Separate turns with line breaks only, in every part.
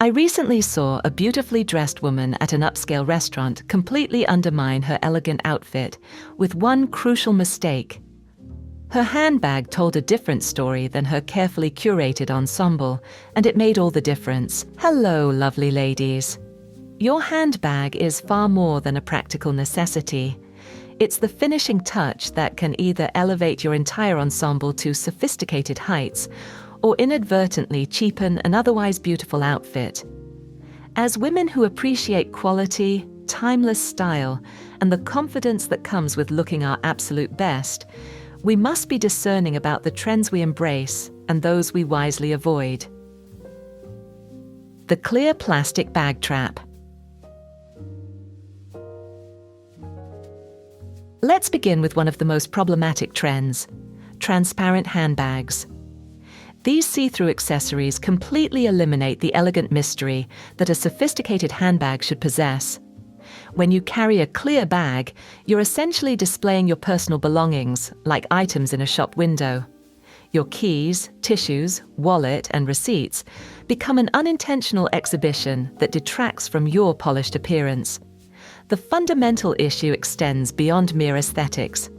I recently saw a beautifully dressed woman at an upscale restaurant completely undermine her elegant outfit with one crucial mistake. Her handbag told a different story than her carefully curated ensemble, and it made all the difference. Hello, lovely ladies. Your handbag is far more than a practical necessity. It's the finishing touch that can either elevate your entire ensemble to sophisticated heights or inadvertently cheapen an otherwise beautiful outfit. As women who appreciate quality, timeless style, and the confidence that comes with looking our absolute best, we must be discerning about the trends we embrace and those we wisely avoid. The clear plastic bag trap. Let's begin with one of the most problematic trends: transparent handbags. These see-through accessories completely eliminate the elegant mystery that a sophisticated handbag should possess. When you carry a clear bag, you're essentially displaying your personal belongings, like items in a shop window. Your keys, tissues, wallet, and receipts become an unintentional exhibition that detracts from your polished appearance. The fundamental issue extends beyond mere aesthetics.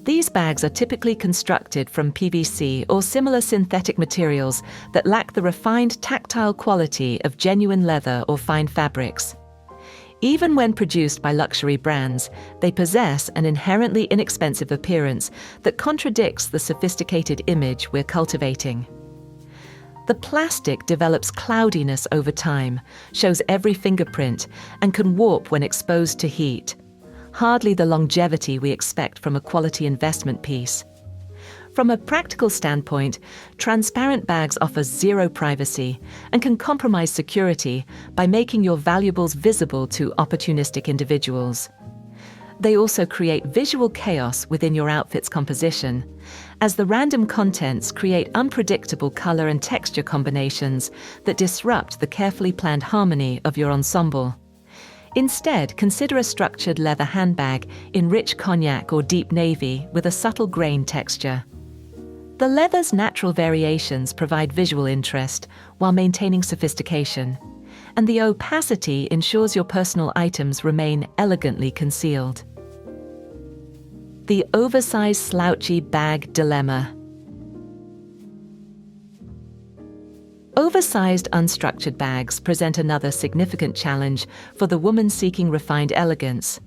These bags are typically constructed from PVC or similar synthetic materials that lack the refined tactile quality of genuine leather or fine fabrics. Even when produced by luxury brands, they possess an inherently inexpensive appearance that contradicts the sophisticated image we're cultivating. The plastic develops cloudiness over time, shows every fingerprint, and can warp when exposed to heat. Hardly the longevity we expect from a quality investment piece. From a practical standpoint, transparent bags offer zero privacy and can compromise security by making your valuables visible to opportunistic individuals. They also create visual chaos within your outfit's composition, as the random contents create unpredictable color and texture combinations that disrupt the carefully planned harmony of your ensemble. Instead, consider a structured leather handbag in rich cognac or deep navy with a subtle grain texture. The leather's natural variations provide visual interest while maintaining sophistication, and the opacity ensures your personal items remain elegantly concealed. The oversized slouchy bag dilemma. Oversized unstructured bags present another significant challenge for the woman seeking refined elegance.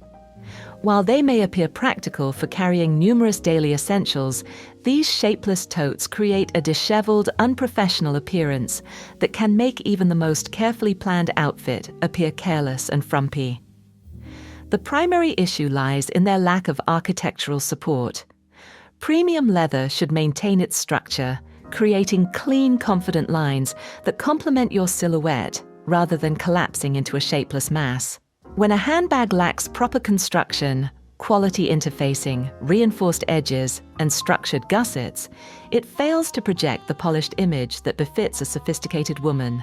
While they may appear practical for carrying numerous daily essentials, these shapeless totes create a disheveled, unprofessional appearance that can make even the most carefully planned outfit appear careless and frumpy. The primary issue lies in their lack of architectural support. Premium leather should maintain its structure, creating clean, confident lines that complement your silhouette rather than collapsing into a shapeless mass. When a handbag lacks proper construction, quality interfacing, reinforced edges, and structured gussets, it fails to project the polished image that befits a sophisticated woman.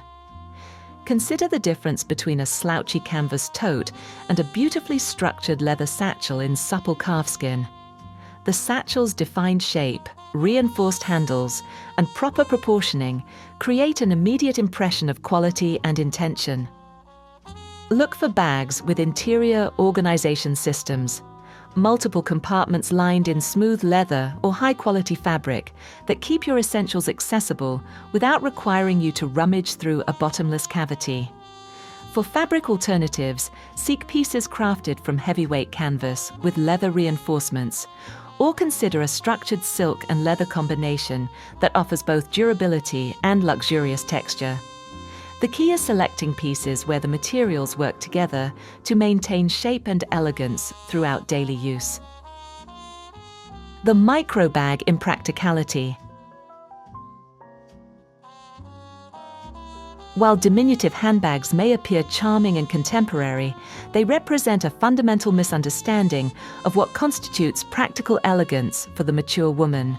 Consider the difference between a slouchy canvas tote and a beautifully structured leather satchel in supple calfskin. The satchel's defined shape, reinforced handles, and proper proportioning create an immediate impression of quality and intention. Look for bags with interior organization systems, multiple compartments lined in smooth leather or high-quality fabric that keep your essentials accessible without requiring you to rummage through a bottomless cavity. For fabric alternatives, seek pieces crafted from heavyweight canvas with leather reinforcements, or consider a structured silk and leather combination that offers both durability and luxurious texture. The key is selecting pieces where the materials work together to maintain shape and elegance throughout daily use. The micro bag impracticality. While diminutive handbags may appear charming and contemporary, they represent a fundamental misunderstanding of what constitutes practical elegance for the mature woman.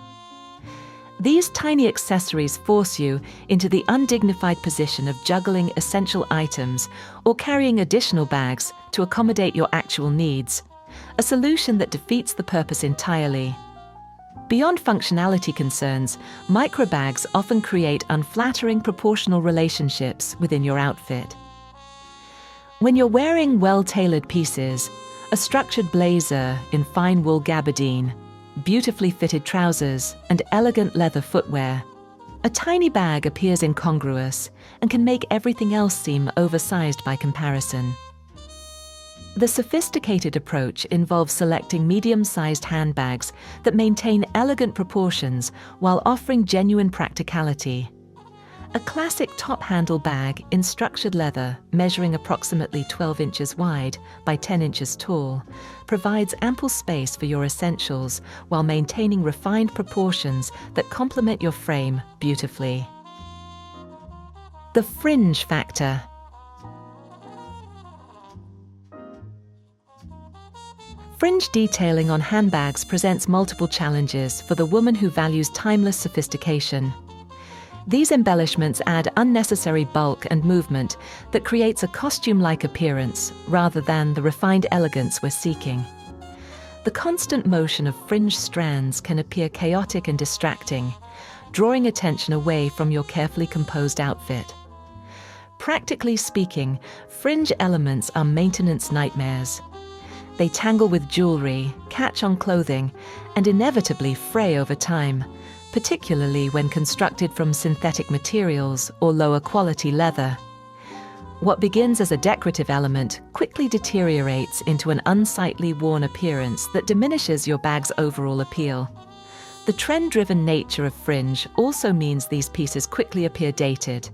These tiny accessories force you into the undignified position of juggling essential items or carrying additional bags to accommodate your actual needs, a solution that defeats the purpose entirely. Beyond functionality concerns, microbags often create unflattering proportional relationships within your outfit. When you're wearing well-tailored pieces, a structured blazer in fine wool gabardine, beautifully fitted trousers, and elegant leather footwear, a tiny bag appears incongruous and can make everything else seem oversized by comparison. The sophisticated approach involves selecting medium-sized handbags that maintain elegant proportions while offering genuine practicality. A classic top-handle bag in structured leather, measuring approximately 12 inches wide by 10 inches tall, provides ample space for your essentials while maintaining refined proportions that complement your frame beautifully. The fringe factor. Fringe detailing on handbags presents multiple challenges for the woman who values timeless sophistication. These embellishments add unnecessary bulk and movement that creates a costume-like appearance rather than the refined elegance we're seeking. The constant motion of fringe strands can appear chaotic and distracting, drawing attention away from your carefully composed outfit. Practically speaking, fringe elements are maintenance nightmares. They tangle with jewelry, catch on clothing, and inevitably fray over time, particularly when constructed from synthetic materials or lower quality leather. What begins as a decorative element quickly deteriorates into an unsightly worn appearance that diminishes your bag's overall appeal. The trend-driven nature of fringe also means these pieces quickly appear dated.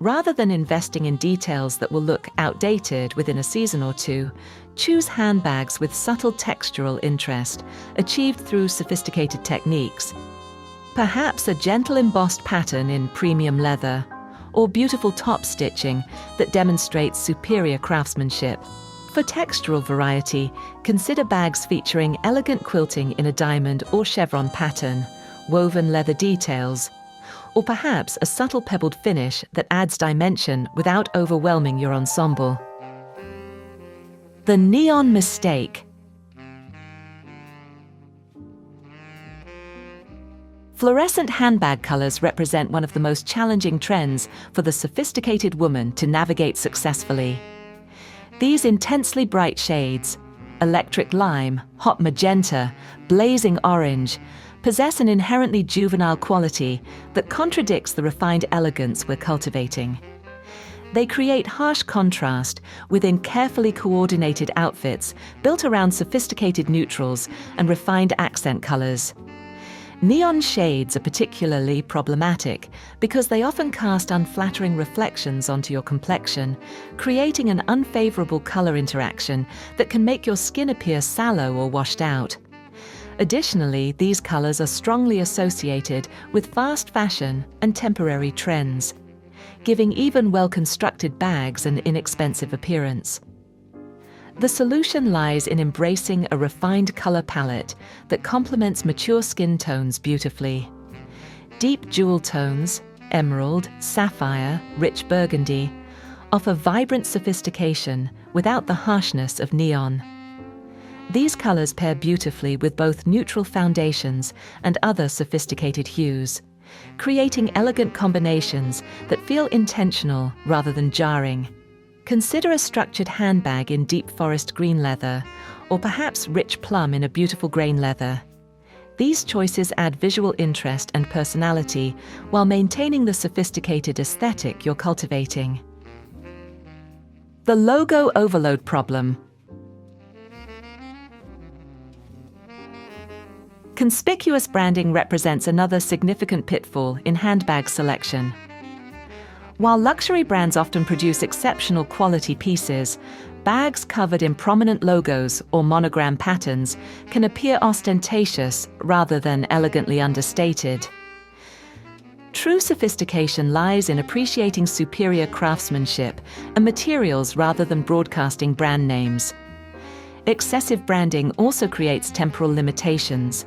Rather than investing in details that will look outdated within a season or two, choose handbags with subtle textural interest, achieved through sophisticated techniques. Perhaps a gentle embossed pattern in premium leather, or beautiful top stitching that demonstrates superior craftsmanship. For textural variety, consider bags featuring elegant quilting in a diamond or chevron pattern, woven leather details, or perhaps a subtle pebbled finish that adds dimension without overwhelming your ensemble. The neon mistake. Fluorescent handbag colors represent one of the most challenging trends for the sophisticated woman to navigate successfully. These intensely bright shades, electric lime, hot magenta, blazing orange, possess an inherently juvenile quality that contradicts the refined elegance we're cultivating. They create harsh contrast within carefully coordinated outfits built around sophisticated neutrals and refined accent colors. Neon shades are particularly problematic because they often cast unflattering reflections onto your complexion, creating an unfavorable color interaction that can make your skin appear sallow or washed out. Additionally, these colors are strongly associated with fast fashion and temporary trends, giving even well-constructed bags an inexpensive appearance. The solution lies in embracing a refined color palette that complements mature skin tones beautifully. Deep jewel tones, emerald, sapphire, rich burgundy, offer vibrant sophistication without the harshness of neon. These colors pair beautifully with both neutral foundations and other sophisticated hues, creating elegant combinations that feel intentional rather than jarring. Consider a structured handbag in deep forest green leather, or perhaps rich plum in a beautiful grain leather. These choices add visual interest and personality while maintaining the sophisticated aesthetic you're cultivating. The logo overload problem. Conspicuous branding represents another significant pitfall in handbag selection. While luxury brands often produce exceptional quality pieces, bags covered in prominent logos or monogram patterns can appear ostentatious rather than elegantly understated. True sophistication lies in appreciating superior craftsmanship and materials rather than broadcasting brand names. Excessive branding also creates temporal limitations.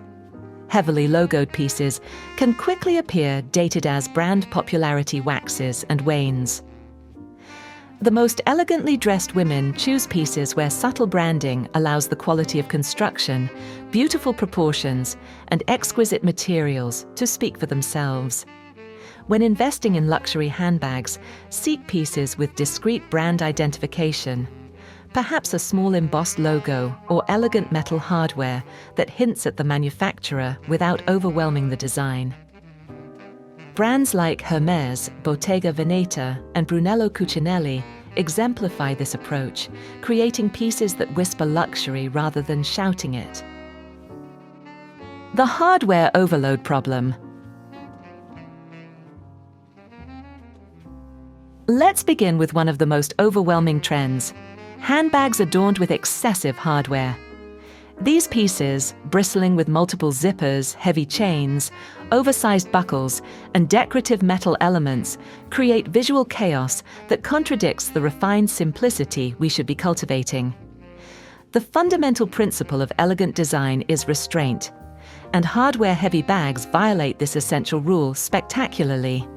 Heavily logoed pieces can quickly appear dated as brand popularity waxes and wanes. The most elegantly dressed women choose pieces where subtle branding allows the quality of construction, beautiful proportions, and exquisite materials to speak for themselves. When investing in luxury handbags, seek pieces with discreet brand identification, perhaps a small embossed logo or elegant metal hardware that hints at the manufacturer without overwhelming the design. Brands like Hermès, Bottega Veneta, and Brunello Cucinelli exemplify this approach, creating pieces that whisper luxury rather than shouting it. The hardware overload problem. Let's begin with one of the most overwhelming trends: handbags adorned with excessive hardware. These pieces, bristling with multiple zippers, heavy chains, oversized buckles, and decorative metal elements, create visual chaos that contradicts the refined simplicity we should be cultivating. The fundamental principle of elegant design is restraint, and hardware-heavy bags violate this essential rule spectacularly.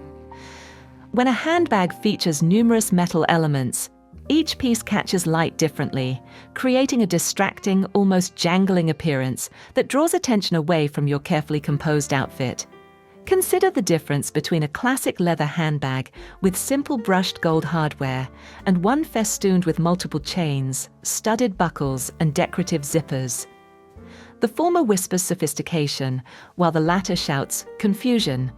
When a handbag features numerous metal elements, each piece catches light differently, creating a distracting, almost jangling appearance that draws attention away from your carefully composed outfit. Consider the difference between a classic leather handbag with simple brushed gold hardware and one festooned with multiple chains, studded buckles, and decorative zippers. The former whispers sophistication, while the latter shouts confusion.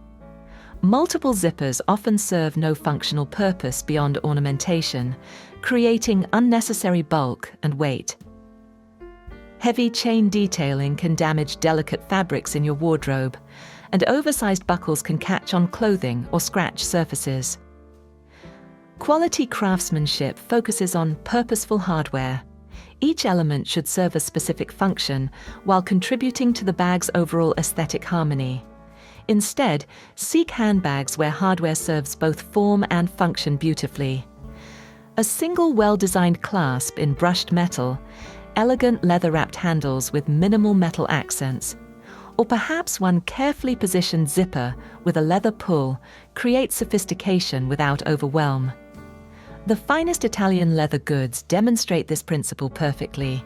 Multiple zippers often serve no functional purpose beyond ornamentation, creating unnecessary bulk and weight. Heavy chain detailing can damage delicate fabrics in your wardrobe, and oversized buckles can catch on clothing or scratch surfaces. Quality craftsmanship focuses on purposeful hardware. Each element should serve a specific function while contributing to the bag's overall aesthetic harmony. Instead, seek handbags where hardware serves both form and function beautifully. A single well-designed clasp in brushed metal, elegant leather-wrapped handles with minimal metal accents, or perhaps one carefully positioned zipper with a leather pull creates sophistication without overwhelm. The finest Italian leather goods demonstrate this principle perfectly.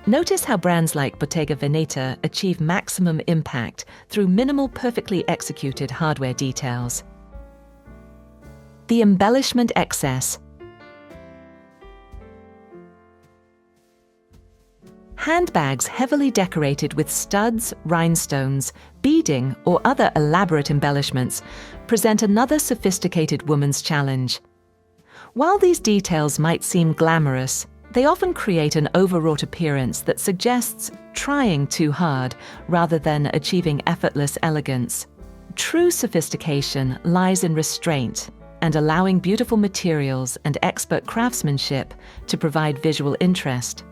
Notice how brands like Bottega Veneta achieve maximum impact through minimal, perfectly executed hardware details. The embellishment excess. Handbags heavily decorated with studs, rhinestones, beading, or other elaborate embellishments present another sophisticated woman's challenge. While these details might seem glamorous, they often create an overwrought appearance that suggests trying too hard rather than achieving effortless elegance. True sophistication lies in restraint and allowing beautiful materials and expert craftsmanship to provide visual interest.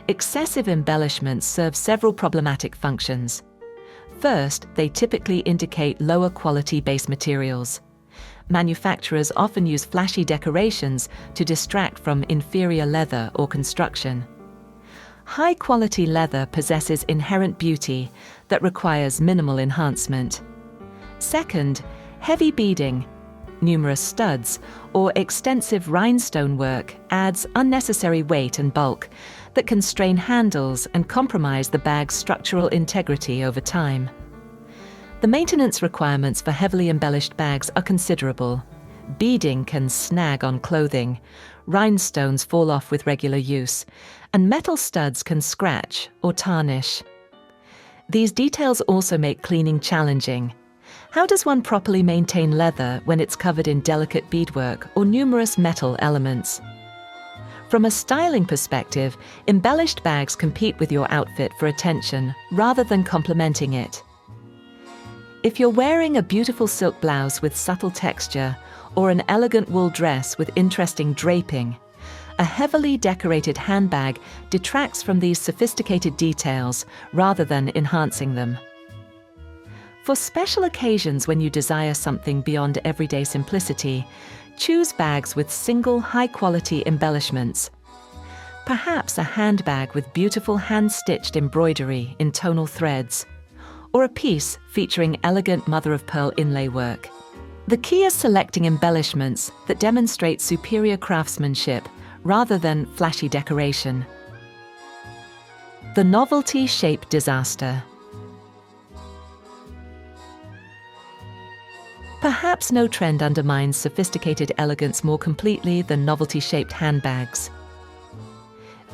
Excessive embellishments serve several problematic functions. First, they typically indicate lower quality base materials. Manufacturers often use flashy decorations to distract from inferior leather or construction. High-quality leather possesses inherent beauty that requires minimal enhancement. Second, heavy beading, numerous studs, or extensive rhinestone work adds unnecessary weight and bulk that can strain handles and compromise the bag's structural integrity over time. The maintenance requirements for heavily embellished bags are considerable. Beading can snag on clothing, rhinestones fall off with regular use, and metal studs can scratch or tarnish. These details also make cleaning challenging. How does one properly maintain leather when it's covered in delicate beadwork or numerous metal elements? From a styling perspective, embellished bags compete with your outfit for attention rather than complementing it. If you're wearing a beautiful silk blouse with subtle texture or an elegant wool dress with interesting draping, a heavily decorated handbag detracts from these sophisticated details rather than enhancing them. For special occasions when you desire something beyond everyday simplicity, choose bags with single high-quality embellishments. Perhaps a handbag with beautiful hand-stitched embroidery in tonal threads, or a piece featuring elegant mother-of-pearl inlay work. The key is selecting embellishments that demonstrate superior craftsmanship rather than flashy decoration. The novelty shape disaster. Perhaps no trend undermines sophisticated elegance more completely than novelty-shaped handbags.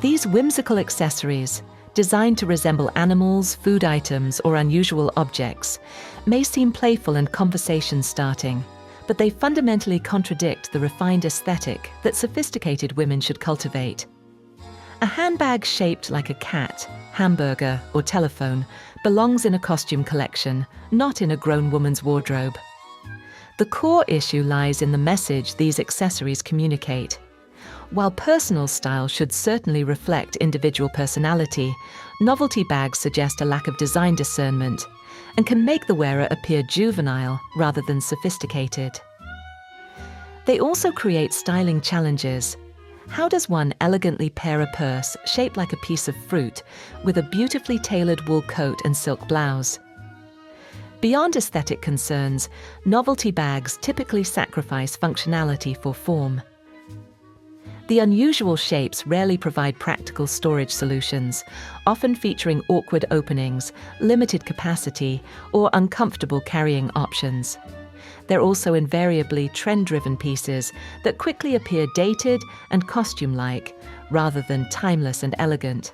These whimsical accessories, designed to resemble animals, food items, or unusual objects, may seem playful and conversation-starting, but they fundamentally contradict the refined aesthetic that sophisticated women should cultivate. A handbag shaped like a cat, hamburger, or telephone belongs in a costume collection, not in a grown woman's wardrobe. The core issue lies in the message these accessories communicate. While personal style should certainly reflect individual personality, novelty bags suggest a lack of design discernment and can make the wearer appear juvenile rather than sophisticated. They also create styling challenges. How does one elegantly pair a purse shaped like a piece of fruit with a beautifully tailored wool coat and silk blouse? Beyond aesthetic concerns, novelty bags typically sacrifice functionality for form. The unusual shapes rarely provide practical storage solutions, often featuring awkward openings, limited capacity, or uncomfortable carrying options. They're also invariably trend-driven pieces that quickly appear dated and costume-like, rather than timeless and elegant.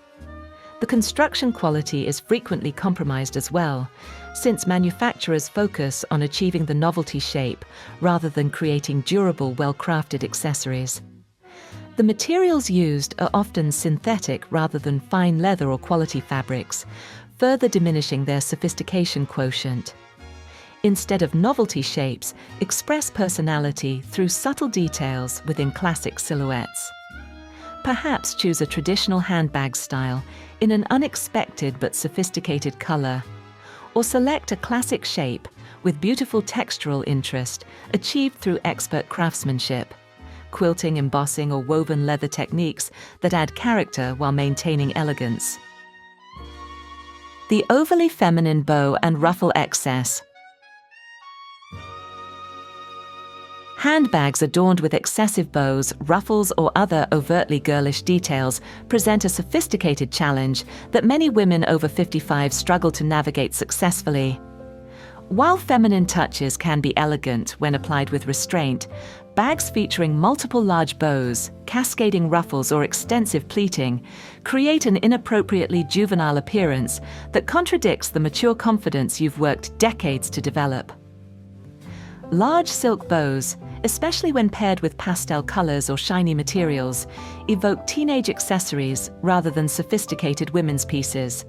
The construction quality is frequently compromised as well, since manufacturers focus on achieving the novelty shape rather than creating durable, well-crafted accessories. The materials used are often synthetic rather than fine leather or quality fabrics, further diminishing their sophistication quotient. Instead of novelty shapes, express personality through subtle details within classic silhouettes. Perhaps choose a traditional handbag style in an unexpected but sophisticated color, or select a classic shape with beautiful textural interest achieved through expert craftsmanship, quilting, embossing, or woven leather techniques that add character while maintaining elegance. The overly feminine bow and ruffle excess. Handbags adorned with excessive bows, ruffles, or other overtly girlish details present a sophisticated challenge that many women over 55 struggle to navigate successfully. While feminine touches can be elegant when applied with restraint, bags featuring multiple large bows, cascading ruffles, or extensive pleating create an inappropriately juvenile appearance that contradicts the mature confidence you've worked decades to develop. Large silk bows, especially when paired with pastel colors or shiny materials, evoke teenage accessories rather than sophisticated women's pieces.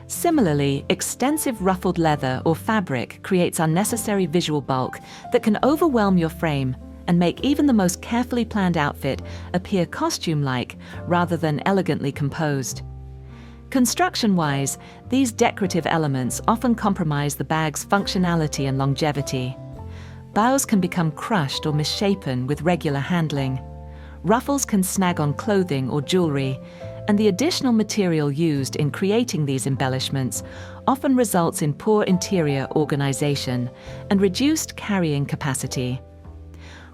Similarly, extensive ruffled leather or fabric creates unnecessary visual bulk that can overwhelm your frame and make even the most carefully planned outfit appear costume-like rather than elegantly composed. Construction-wise, these decorative elements often compromise the bag's functionality and longevity. Bows can become crushed or misshapen with regular handling. Ruffles can snag on clothing or jewelry, and the additional material used in creating these embellishments often results in poor interior organization and reduced carrying capacity.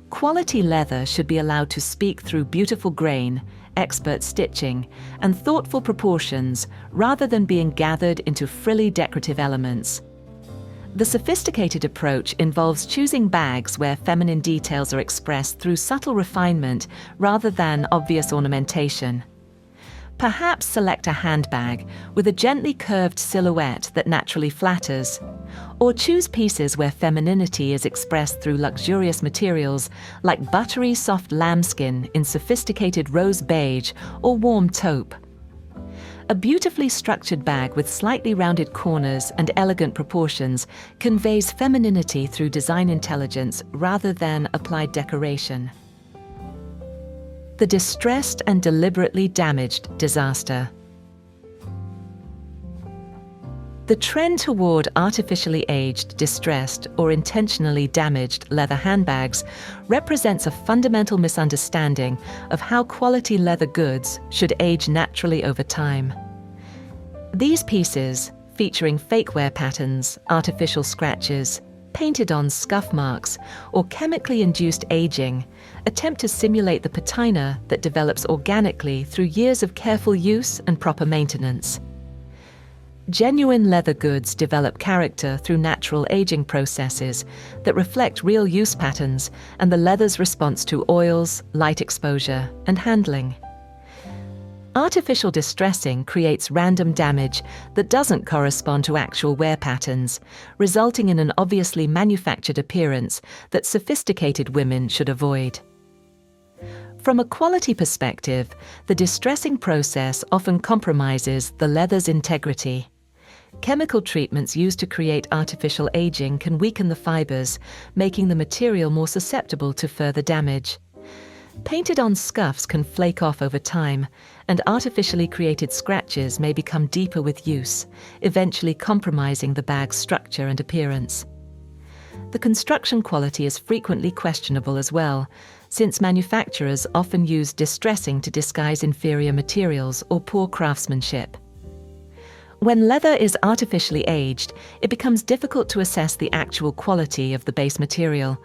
Quality leather should be allowed to speak through beautiful grain, expert stitching, and thoughtful proportions rather than being gathered into frilly decorative elements. The sophisticated approach involves choosing bags where feminine details are expressed through subtle refinement rather than obvious ornamentation. Perhaps select a handbag with a gently curved silhouette that naturally flatters, or choose pieces where femininity is expressed through luxurious materials like buttery soft lambskin in sophisticated rose beige or warm taupe. A beautifully structured bag with slightly rounded corners and elegant proportions conveys femininity through design intelligence rather than applied decoration. The distressed and deliberately damaged disaster. The trend toward artificially aged, distressed, or intentionally damaged leather handbags represents a fundamental misunderstanding of how quality leather goods should age naturally over time. These pieces, featuring fake wear patterns, artificial scratches, painted-on scuff marks, or chemically induced aging attempt to simulate the patina that develops organically through years of careful use and proper maintenance. Genuine leather goods develop character through natural aging processes that reflect real use patterns and the leather's response to oils, light exposure, and handling. Artificial distressing creates random damage that doesn't correspond to actual wear patterns, resulting in an obviously manufactured appearance that sophisticated women should avoid. From a quality perspective, the distressing process often compromises the leather's integrity. Chemical treatments used to create artificial aging can weaken the fibers, making the material more susceptible to further damage. Painted-on scuffs can flake off over time, and artificially created scratches may become deeper with use, eventually compromising the bag's structure and appearance. The construction quality is frequently questionable as well, since manufacturers often use distressing to disguise inferior materials or poor craftsmanship. When leather is artificially aged, it becomes difficult to assess the actual quality of the base material,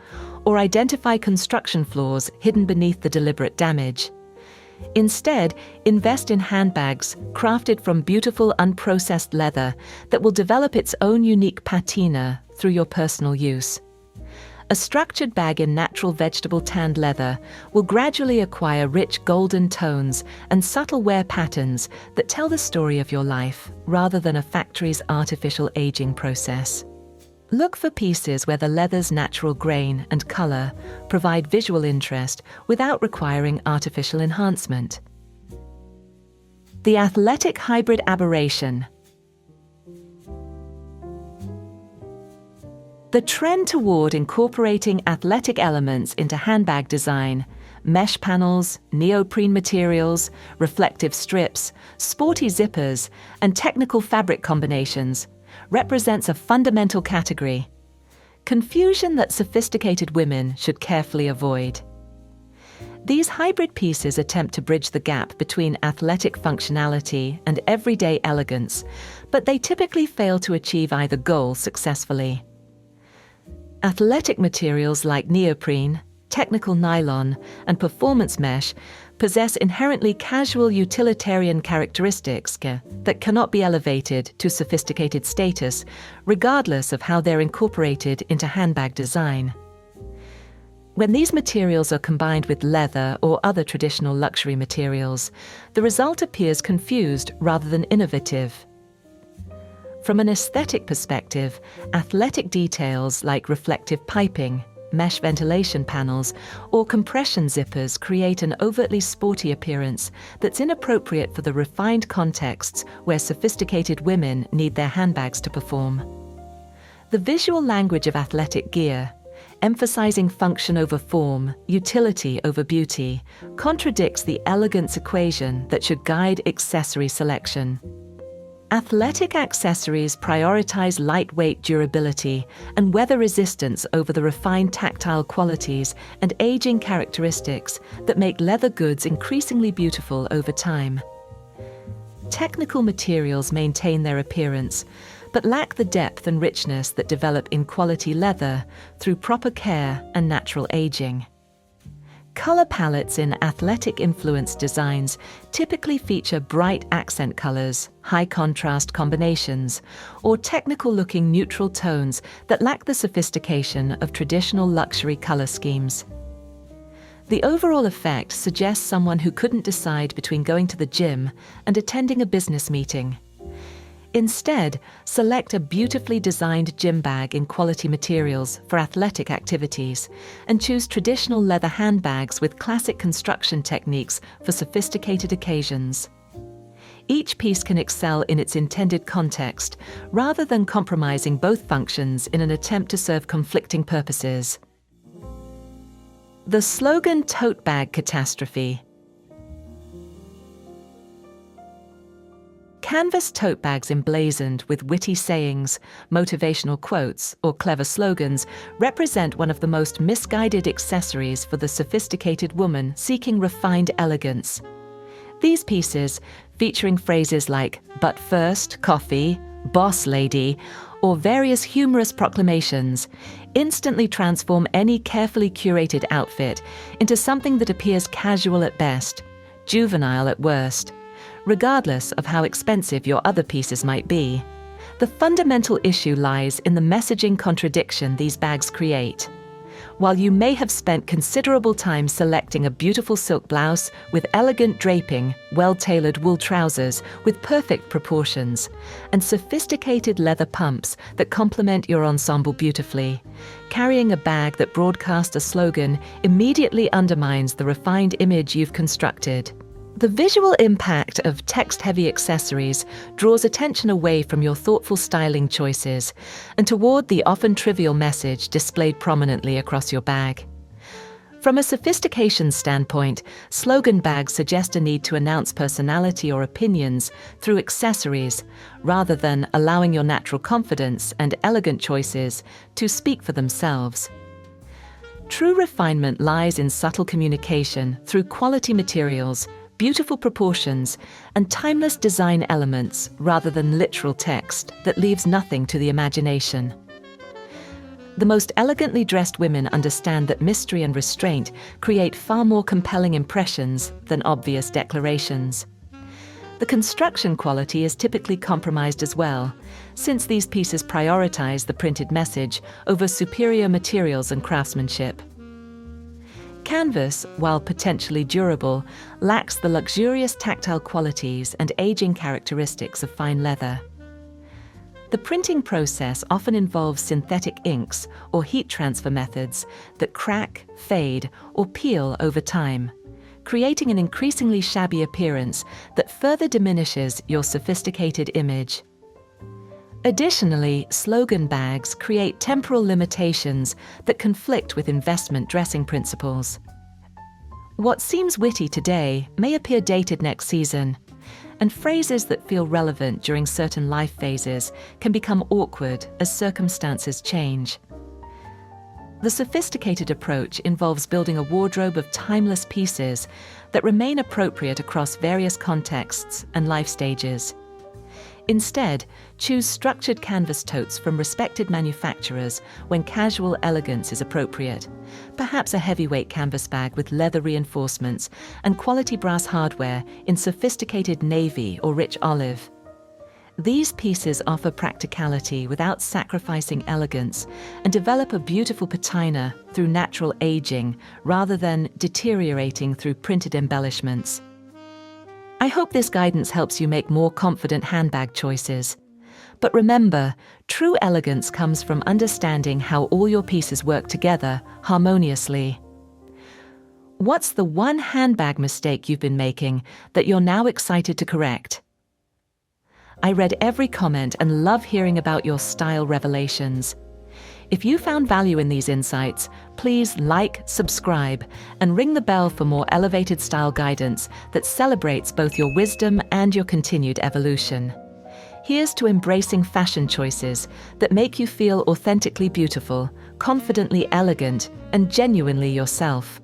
or identify construction flaws hidden beneath the deliberate damage. Instead, invest in handbags crafted from beautiful unprocessed leather that will develop its own unique patina through your personal use. A structured bag in natural vegetable tanned leather will gradually acquire rich golden tones and subtle wear patterns that tell the story of your life rather than a factory's artificial aging process. Look for pieces where the leather's natural grain and color provide visual interest without requiring artificial enhancement. The athletic hybrid aberration. The trend toward incorporating athletic elements into handbag design, mesh panels, neoprene materials, reflective strips, sporty zippers, and technical fabric combinations represents a fundamental category, confusion that sophisticated women should carefully avoid. These hybrid pieces attempt to bridge the gap between athletic functionality and everyday elegance, but they typically fail to achieve either goal successfully. Athletic materials like neoprene, technical nylon, and performance mesh possess inherently casual utilitarian characteristics that cannot be elevated to sophisticated status, regardless of how they're incorporated into handbag design. When these materials are combined with leather or other traditional luxury materials, the result appears confused rather than innovative. From an aesthetic perspective, athletic details like reflective piping, mesh ventilation panels, or compression zippers create an overtly sporty appearance that's inappropriate for the refined contexts where sophisticated women need their handbags to perform. The visual language of athletic gear, emphasizing function over form, utility over beauty, contradicts the elegance equation that should guide accessory selection. Athletic accessories prioritize lightweight durability and weather resistance over the refined tactile qualities and aging characteristics that make leather goods increasingly beautiful over time. Technical materials maintain their appearance, but lack the depth and richness that develop in quality leather through proper care and natural aging. Color palettes in athletic-influenced designs typically feature bright accent colors, high-contrast combinations, or technical-looking neutral tones that lack the sophistication of traditional luxury color schemes. The overall effect suggests someone who couldn't decide between going to the gym and attending a business meeting. Instead, select a beautifully designed gym bag in quality materials for athletic activities, and choose traditional leather handbags with classic construction techniques for sophisticated occasions. Each piece can excel in its intended context, rather than compromising both functions in an attempt to serve conflicting purposes. The slogan tote bag catastrophe. Canvas tote bags emblazoned with witty sayings, motivational quotes, or clever slogans represent one of the most misguided accessories for the sophisticated woman seeking refined elegance. These pieces, featuring phrases like "but first, coffee," "boss lady," or various humorous proclamations instantly transform any carefully curated outfit into something that appears casual at best, juvenile at worst, regardless of how expensive your other pieces might be. The fundamental issue lies in the messaging contradiction these bags create. While you may have spent considerable time selecting a beautiful silk blouse with elegant draping, well-tailored wool trousers with perfect proportions, and sophisticated leather pumps that complement your ensemble beautifully, carrying a bag that broadcasts a slogan immediately undermines the refined image you've constructed. The visual impact of text-heavy accessories draws attention away from your thoughtful styling choices and toward the often trivial message displayed prominently across your bag. From a sophistication standpoint, slogan bags suggest a need to announce personality or opinions through accessories, rather than allowing your natural confidence and elegant choices to speak for themselves. True refinement lies in subtle communication through quality materials, beautiful proportions, and timeless design elements rather than literal text that leaves nothing to the imagination. The most elegantly dressed women understand that mystery and restraint create far more compelling impressions than obvious declarations. The construction quality is typically compromised as well, since these pieces prioritize the printed message over superior materials and craftsmanship. Canvas, while potentially durable, lacks the luxurious tactile qualities and aging characteristics of fine leather. The printing process often involves synthetic inks or heat transfer methods that crack, fade, or peel over time, creating an increasingly shabby appearance that further diminishes your sophisticated image. Additionally, slogan bags create temporal limitations that conflict with investment dressing principles. What seems witty today may appear dated next season, and phrases that feel relevant during certain life phases can become awkward as circumstances change. The sophisticated approach involves building a wardrobe of timeless pieces that remain appropriate across various contexts and life stages. Instead, choose structured canvas totes from respected manufacturers when casual elegance is appropriate, perhaps a heavyweight canvas bag with leather reinforcements and quality brass hardware in sophisticated navy or rich olive. These pieces offer practicality without sacrificing elegance and develop a beautiful patina through natural aging rather than deteriorating through printed embellishments. I hope this guidance helps you make more confident handbag choices. But remember, true elegance comes from understanding how all your pieces work together harmoniously. What's the one handbag mistake you've been making that you're now excited to correct? I read every comment and love hearing about your style revelations. If you found value in these insights, please like, subscribe, and ring the bell for more elevated style guidance that celebrates both your wisdom and your continued evolution. Here's to embracing fashion choices that make you feel authentically beautiful, confidently elegant, and genuinely yourself.